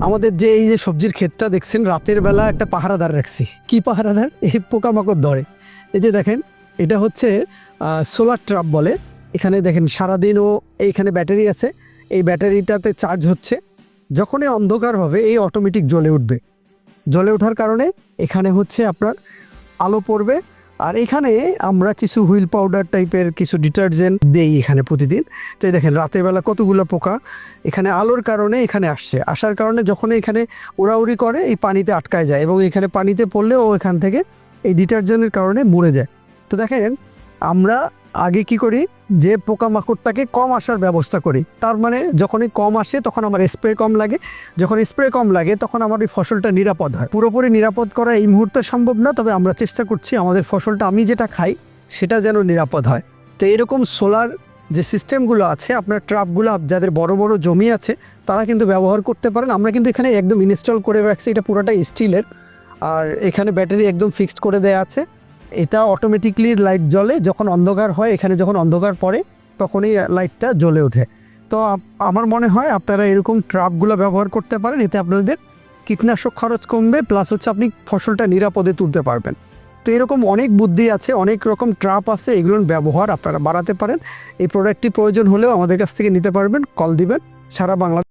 আমাদের যে এই যে সবজির ক্ষেতটা দেখছেন, রাতের বেলা একটা পাহারাদার রাখছি। কি পাহারাদার? এই পোকামাকড় ধরে। এই যে দেখেন, এটা হচ্ছে সোলার ট্রাপ বলে। এখানে দেখেন সারাদিনও এইখানে ব্যাটারি আছে, এই ব্যাটারিটাতে চার্জ হচ্ছে। যখনই অন্ধকার হবে এই অটোমেটিক জ্বলে উঠবে। জ্বলে ওঠার কারণে এখানে হচ্ছে আপনার আলো পড়বে। আর এখানে আমরা কিছু হুইল পাউডার টাইপের কিছু ডিটারজেন্ট দেই এখানে প্রতিদিন। তো দেখেন রাতের বেলা কতগুলো পোকা এখানে আলোর কারণে এখানে আসার কারণে যখন এখানে উড়াউড়ি করে এই পানিতে আটকায় যায় এবং এখানে পানিতে পড়লে ও এখান থেকে এই ডিটারজেন্টের কারণে মরে যায়। তো দেখেন আমরা আগে কি করি, যে পোকামাকড়টাকে কম আসার ব্যবস্থা করি। তার মানে যখনই কম আসে তখন আমার স্প্রে কম লাগে, যখন স্প্রে কম লাগে তখন আমার এই ফসলটা নিরাপদ হয়। পুরোপুরি নিরাপদ করা এই মুহূর্তে সম্ভব না, তবে আমরা চেষ্টা করছি আমাদের ফসলটা আমি যেটা খাই সেটা যেন নিরাপদ হয়। তো এরকম সোলার যে সিস্টেমগুলো আছে, আপনার ট্রাপগুলো যাদের বড় বড় জমি আছে তারা কিন্তু ব্যবহার করতে পারেন। আমরা কিন্তু এখানে একদম ইনস্টল করে রাখছি, এটা পুরোটাই স্টিলের। আর এখানে ব্যাটারি একদম ফিক্সড করে দেয়া আছে। এটা অটোমেটিকলি লাইট জ্বলে, যখন অন্ধকার হয় এখানে যখন অন্ধকার পড়ে তখনই লাইটটা জ্বলে ওঠে। তো আমার মনে হয় আপনারা এরকম ট্রাপগুলো ব্যবহার করতে পারেন, এতে আপনাদের কীটনাশক খরচ কমবে, প্লাস হচ্ছে আপনি ফসলটা নিরাপদে তুলতে পারবেন। তো এরকম অনেক বুদ্ধি আছে, অনেক রকম ট্রাপ আছে, এগুলোর ব্যবহার আপনারা বাড়াতে পারেন। এই প্রোডাক্টটি প্রয়োজন হলেও আমাদের কাছ থেকে নিতে পারবেন, কল দিবেন। সারা বাংলা